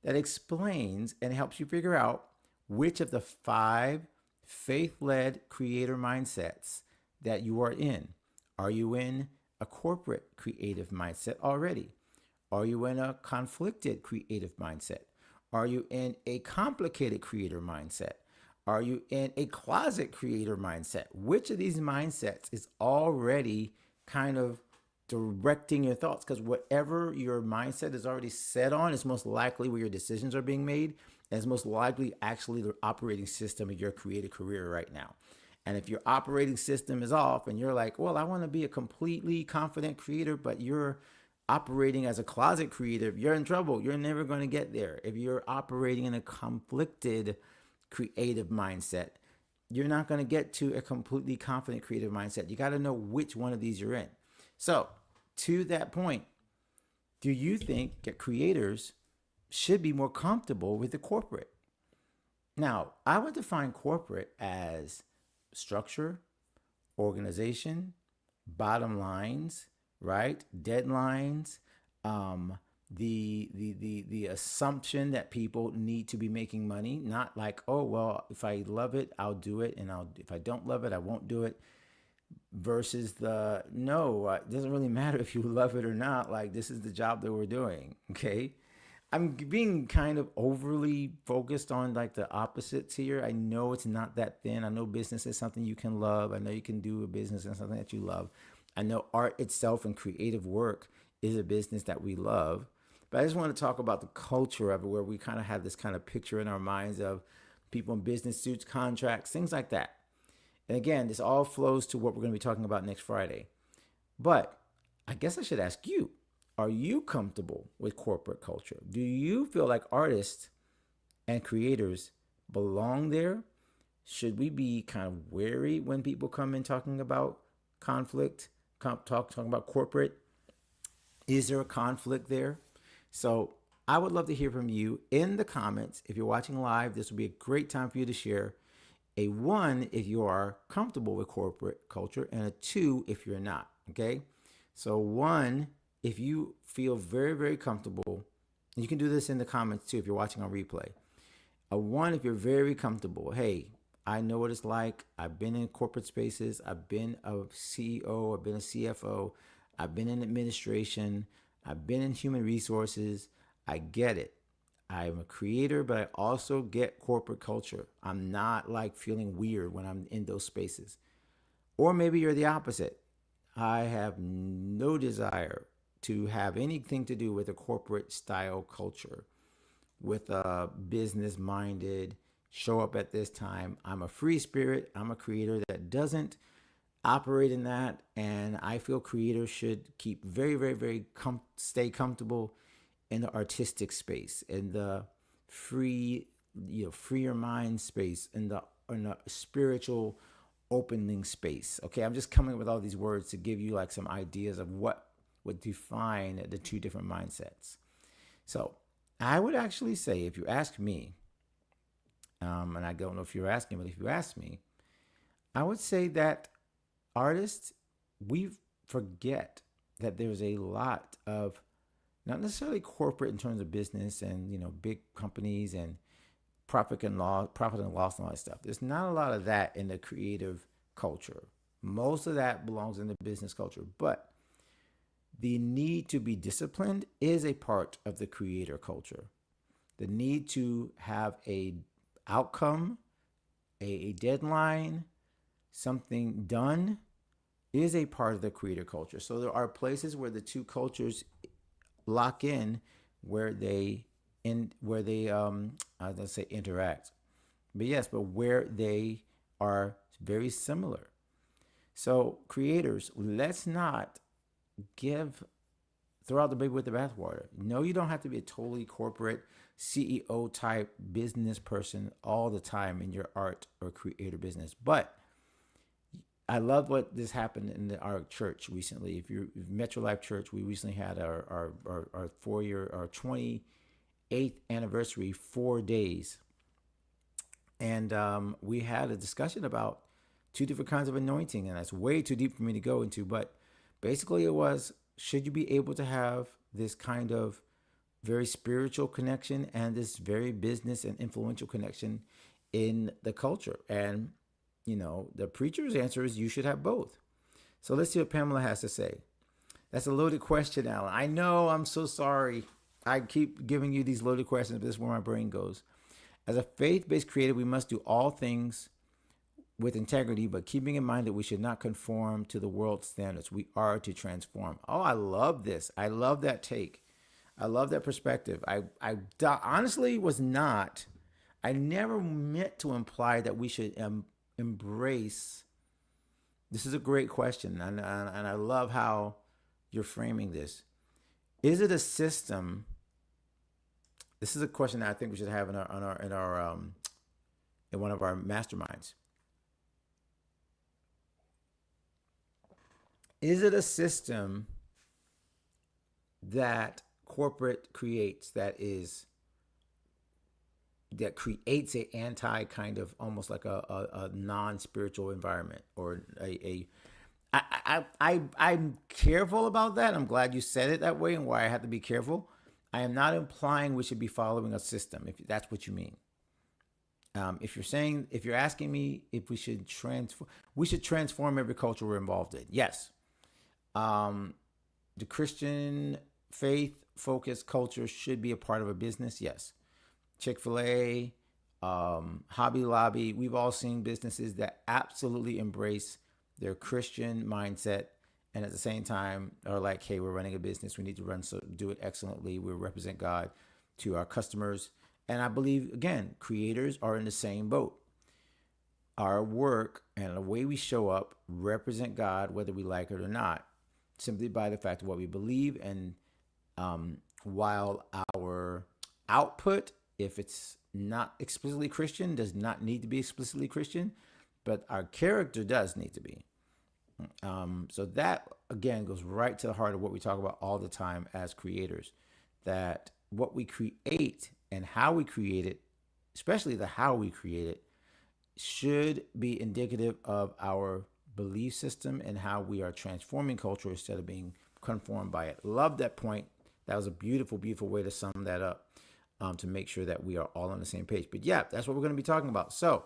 that explains and helps you figure out which of the 5 faith-led creator mindsets that you are in. Are you in a corporate creative mindset already? Are you in a conflicted creative mindset? Are you in a complicated creator mindset? Are you in a closet creator mindset? Which of these mindsets is already kind of directing your thoughts? Because whatever your mindset is already set on is most likely where your decisions are being made, and is most likely actually the operating system of your creative career right now. And if your operating system is off and you're like, well, I want to be a completely confident creator, but you're operating as a closet creator, you're in trouble. You're never going to get there. If you're operating in a conflicted creative mindset, you're not going to get to a completely confident creative mindset. You got to know which one of these you're in. So to that point, do you think that creators should be more comfortable with the corporate? Now, I would define corporate as structure, organization, bottom lines, right? Deadlines, the assumption that people need to be making money, not like, oh, well, if I love it, I'll do it. And if I don't love it, I won't do it. Versus no, it doesn't really matter if you love it or not. Like, this is the job that we're doing. Okay. I'm being kind of overly focused on like the opposites here. I know it's not that thin. I know business is something you can love. I know you can do a business and something that you love. I know art itself and creative work is a business that we love. But I just want to talk about the culture of it, where we kind of have this kind of picture in our minds of people in business suits, contracts, things like that. And again, this all flows to what we're going to be talking about next Friday. But I guess I should ask you, are you comfortable with corporate culture? Do you feel like artists and creators belong there? Should we be kind of wary when people come in talking about conflict, talking about corporate? Is there a conflict there? So I would love to hear from you in the comments. If you're watching live, this would be a great time for you to share. A one, if you are comfortable with corporate culture, and a two, if you're not. Okay. So, one, if you feel very, very comfortable, you can do this in the comments too if you're watching on replay. A one, if you're very comfortable, hey, I know what it's like. I've been in corporate spaces. I've been a CEO. I've been a CFO. I've been in administration. I've been in human resources. I get it. I'm a creator, but I also get corporate culture. I'm not like feeling weird when I'm in those spaces. Or maybe you're the opposite. I have no desire to have anything to do with a corporate style culture, with a business minded, show up at this time. I'm a free spirit. I'm a creator that doesn't operate in that. And I feel creators should keep very, very, very stay comfortable in the artistic space, in the free, freer mind space, in the spiritual opening space. Okay, I'm just coming up with all these words to give you like some ideas of what would define the two different mindsets. So I would actually say, if you ask me, and I don't know if you're asking, but if you ask me, I would say that artists, we forget that there's a lot of, not necessarily corporate in terms of business and big companies and profit and loss and all that stuff. There's not a lot of that in the creative culture. Most of that belongs in the business culture, but the need to be disciplined is a part of the creator culture. The need to have a outcome, a deadline, something done is a part of the creator culture. So there are places where the two cultures lock in, where they I don't say interact, but yes, but where they are very similar. So creators, let's not throw out the baby with the bathwater. No, you don't have to be a totally corporate CEO type business person all the time in your art or creator business. But I love what this happened in our church recently. If you're Metro Life Church, we recently had our 28th anniversary, 4 days. And we had a discussion about two different kinds of anointing. And that's way too deep for me to go into. But basically it was, should you be able to have this kind of very spiritual connection and this very business and influential connection in the culture? And the preacher's answer is you should have both. So let's see what Pamela has to say. That's a loaded question, Alan. I know, I'm so sorry. I keep giving you these loaded questions, but this is where my brain goes. As a faith-based creative, we must do all things with integrity, but keeping in mind that we should not conform to the world's standards. We are to transform. Oh, I love this. I love that take. I love that perspective. I honestly was not. I never meant to imply that we should embrace. This is a great question, and I love how you're framing this. Is it a system? This is a question that I think we should have in one of our masterminds. Is it a system that corporate creates that creates a anti kind of almost like a non-spiritual environment, or I'm careful about that. I'm glad you said it that way, and why I have to be careful. I am not implying we should be following a system, if that's what you mean. If you're asking me if we should transform every culture we're involved in. Yes. The Christian faith focused culture should be a part of a business. Yes. Chick-fil-A, Hobby Lobby, we've all seen businesses that absolutely embrace their Christian mindset, and at the same time are like, hey, we're running a business. We need to do it excellently. We represent God to our customers. And I believe, again, creators are in the same boat. Our work and the way we show up represent God, whether we like it or not, simply by the fact of what we believe. And while our output, if it's not explicitly Christian, does not need to be explicitly Christian, but our character does need to be. So that, again, goes right to the heart of what we talk about all the time as creators. that what we create and how we create it, especially the how we create it, should be indicative of our belief system and how we are transforming culture instead of being conformed by it. Love that point. That was a beautiful, beautiful way to sum that up, to make sure that we are all on the same page. But yeah, that's what we're going to be talking about. So,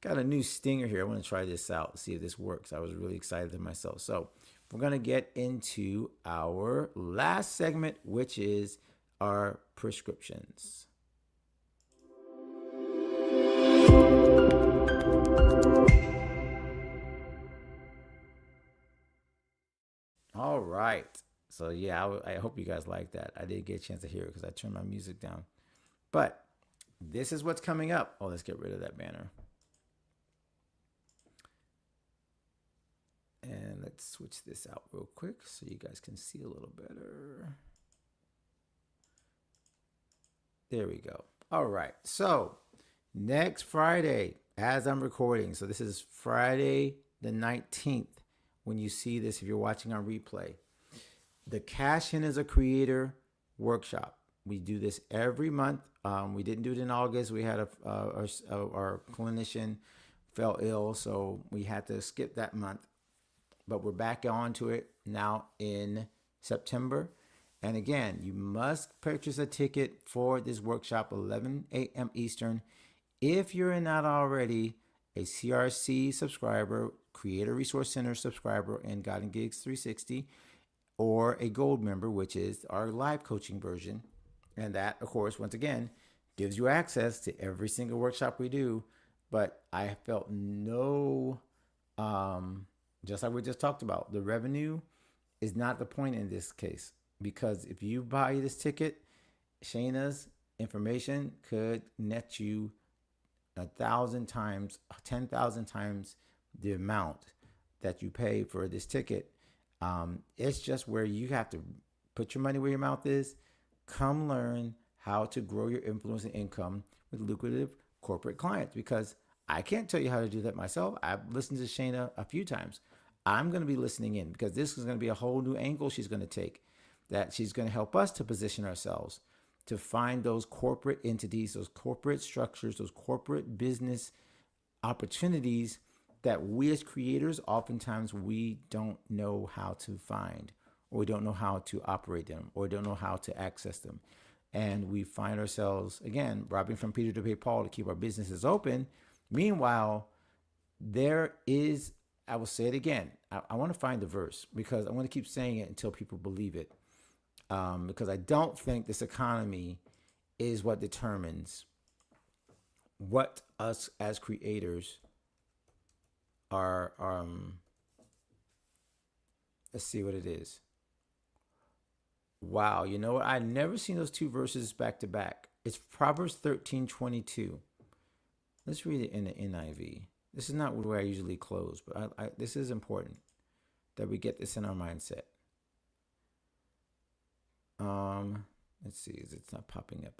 got a new stinger here. I want to try this out, see if this works. I was really excited to myself. So, we're going to get into our last segment, which is our prescriptions. All right. So yeah, I hope you guys like that. I did get a chance to hear it because I turned my music down. But this is what's coming up. Oh, let's get rid of that banner. And let's switch this out real quick so you guys can see a little better. There we go. All right. So next Friday, as I'm recording, so this is Friday the 19th when you see this, if you're watching on replay, the Cash In as a Creator workshop. We do this every month. We didn't do it in August. We had our clinician fell ill, so we had to skip that month. But we're back on to it now in September. And again, you must purchase a ticket for this workshop, 11 a.m. Eastern. If you're not already a CRC subscriber, Creator Resource Center subscriber in God and Gigs 360, or a gold member, which is our live coaching version. And that, of course, once again, gives you access to every single workshop we do. But I felt no, just like we just talked about, the revenue is not the point in this case. Because if you buy this ticket, Shayna's information could net you 1,000 times, 10,000 times the amount that you pay for this ticket. It's just where you have to put your money where your mouth is. Come learn how to grow your influence and income with lucrative corporate clients, because I can't tell you how to do that myself. I've listened to Shayna a few times. I'm going to be listening in because this is going to be a whole new angle she's going to take, that she's going to help us to position ourselves to find those corporate entities, those corporate structures, those corporate business opportunities that we as creators, oftentimes we don't know how to find, or we don't know how to operate them, or don't know how to access them. And we find ourselves, again, robbing from Peter to pay Paul to keep our businesses open. Meanwhile, there is, I will say it again, I want to find the verse because I want to keep saying it until people believe it. Because I don't think this economy is what determines what us as creators are. Let's see what it is. Wow, you know what? I've never seen those two verses back to back. It's Proverbs 13:22. Let's read it in the NIV. This is not where I usually close, but this is important that we get this in our mindset. Let's see, it's not popping up.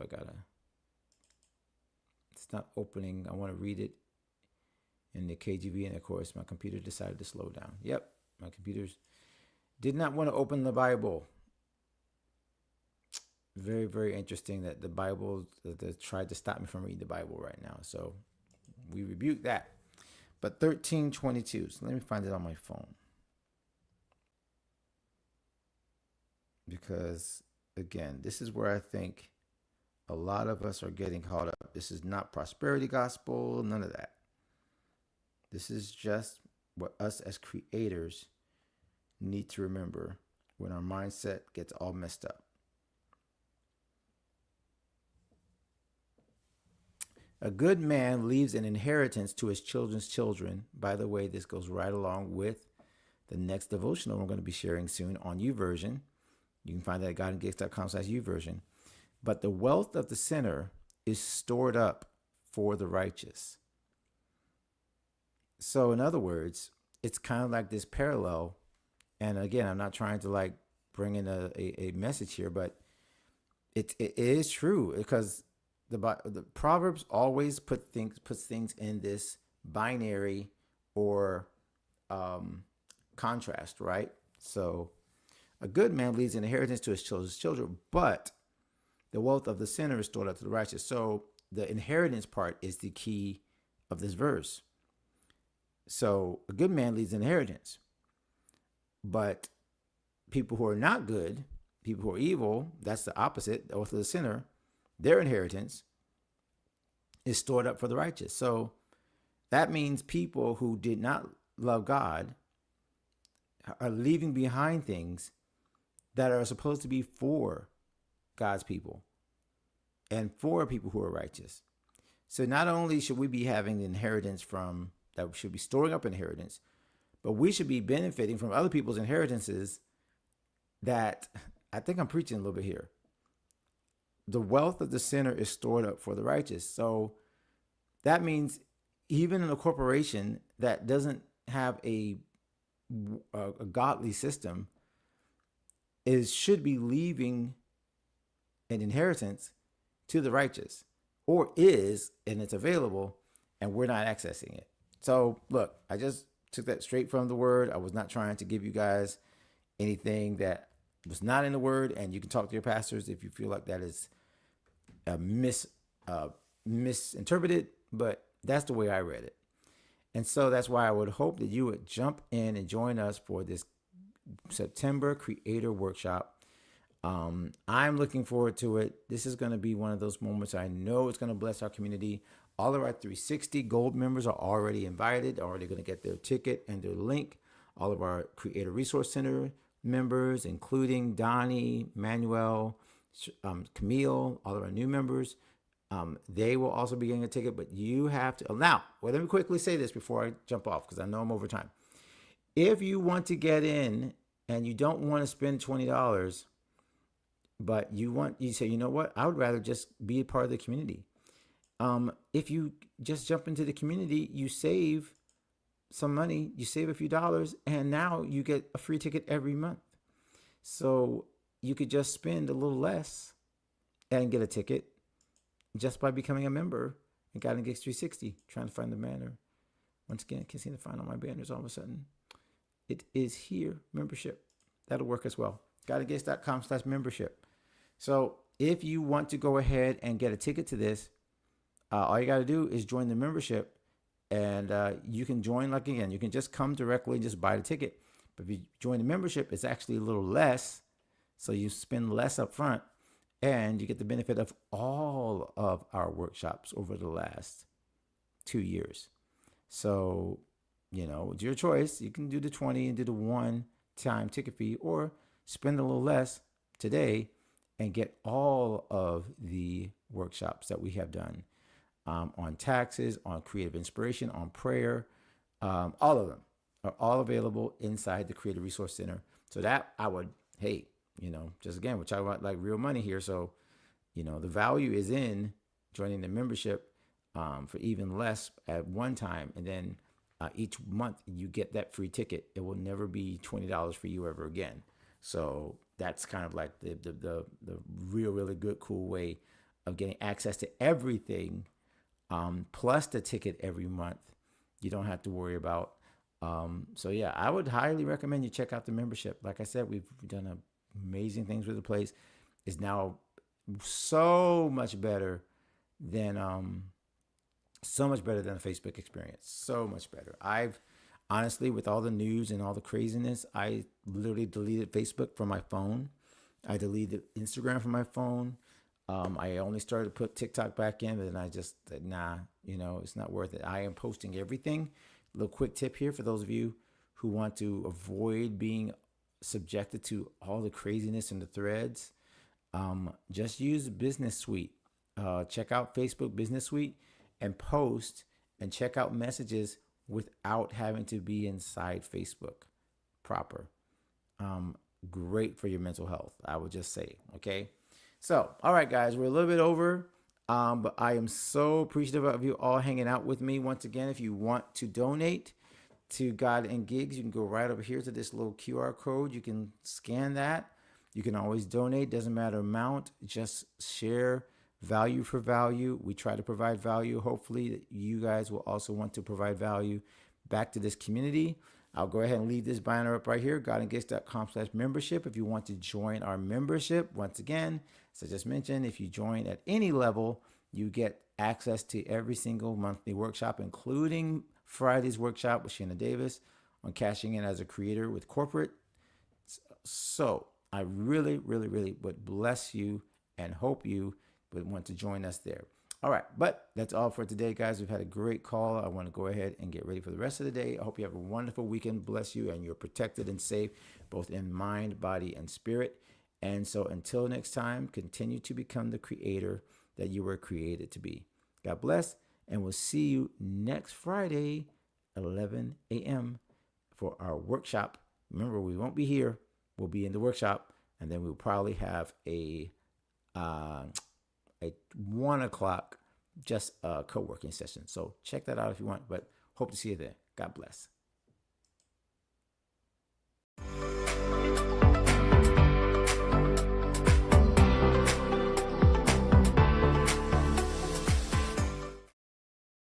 It's not opening. I want to read it in the KJV, and of course, my computer decided to slow down. Yep, my computers did not want to open the Bible. Very, very interesting that the Bible tried to stop me from reading the Bible right now. So we rebuke that. But 13:22. So let me find it on my phone. Because, again, this is where I think a lot of us are getting caught up. This is not prosperity gospel, none of that. This is just what us as creators need to remember when our mindset gets all messed up. A good man leaves an inheritance to his children's children. By the way, this goes right along with the next devotional we're going to be sharing soon on YouVersion. You can find that at godandgigs.com/YouVersion. But the wealth of the sinner is stored up for the righteous. So in other words, it's kind of like this parallel. And again, I'm not trying to bring in a message here, but it is true because the Proverbs always puts things in this binary or contrast, right? So a good man leaves an inheritance to his children's children, but The wealth of the sinner is stored up to the righteous. So the inheritance part is the key of this verse. So a good man leaves inheritance. But people who are not good, people who are evil, that's the opposite, the wealth of the sinner, their inheritance is stored up for the righteous. So that means people who did not love God are leaving behind things that are supposed to be for God's people and for people who are righteous. So not only should we be having the inheritance from that, we should be storing up inheritance, but we should be benefiting from other people's inheritances. That, I think I'm preaching a little bit here. The wealth of the sinner is stored up for the righteous. So that means even in a corporation that doesn't have a godly system, should be leaving an inheritance to the righteous, or is, and it's available, and we're not accessing it. So look, I just took that straight from the word. I was not trying to give you guys anything that was not in the word, and you can talk to your pastors if you feel like that is misinterpreted, but that's the way I read it. And so that's why I would hope that you would jump in and join us for this September Creator Workshop. I'm looking forward to it. This is going to be one of those moments I know it's going to bless our community. All of our 360 Gold members are already invited, already going to get their ticket and their link. All of our Creator Resource Center members, including Donnie, Manuel, Camille, all of our new members, they will also be getting a ticket, but you have to. Now, well, let me quickly say this before I jump off, because I know I'm over time. If you want to get in and you don't want to spend $20, but you say, you know what, I would rather just be a part of the community. If you just jump into the community, you save some money, you save a few dollars, and now you get a free ticket every month. So you could just spend a little less and get a ticket just by becoming a member at God and Gigs 360. Trying to find the banner. Once again, I can't seem to find all my banners all of a sudden. It is here, membership. That'll work as well. GodandGigs.com/membership. So if you want to go ahead and get a ticket to this, all you got to do is join the membership, and you can join, like, again, you can just come directly and just buy the ticket. But if you join the membership, it's actually a little less. So you spend less up front, and you get the benefit of all of our workshops over the last 2 years. So, it's your choice. You can do the 20 and do the one-time ticket fee, or spend a little less today and get all of the workshops that we have done on taxes, on creative inspiration, on prayer. All of them are all available inside the Creative Resource Center. So that I would, just again, we're talking about like real money here. So, the value is in joining the membership for even less at one time. And then each month you get that free ticket. It will never be $20 for you ever again. So that's kind of like the really good, cool way of getting access to everything, plus the ticket every month. You don't have to worry about. So yeah, I would highly recommend you check out the membership. Like I said, we've done amazing things with the place. It's now so much better than a Facebook experience. So much better. I've honestly, with all the news and all the craziness, I literally deleted Facebook from my phone. I deleted Instagram from my phone. I only started to put TikTok back in, and I just said, nah, it's not worth it. I am posting everything. A little quick tip here for those of you who want to avoid being subjected to all the craziness in the threads. Just use Business Suite. Check out Facebook Business Suite and post and check out messages without having to be inside Facebook proper. Great for your mental health, I would just say. Okay. So, all right, guys, we're a little bit over, but I am so appreciative of you all hanging out with me. Once again, if you want to donate to God and Gigs, you can go right over here to this little QR code. You can scan that. You can always donate. Doesn't matter amount. Just share value for value. We try to provide value. Hopefully you guys will also want to provide value back to this community. I'll go ahead and leave this banner up right here, godandgigs.com/membership. If you want to join our membership, once again, So just mention, if you join at any level, you get access to every single monthly workshop, including Friday's workshop with Shanna Davis on cashing in as a creator with corporate. So I really, really, really would bless you and hope you would want to join us there. All right, but that's all for today, guys. We've had a great call. I want to go ahead and get ready for the rest of the day. I hope you have a wonderful weekend. Bless you, and you're protected and safe, both in mind, body, and spirit. And so until next time, continue to become the creator that you were created to be. God bless, and we'll see you next Friday, 11 a.m. for our workshop. Remember, we won't be here. We'll be in the workshop, and then we'll probably have a 1 o'clock just a co-working session. So check that out if you want, but hope to see you there. God bless.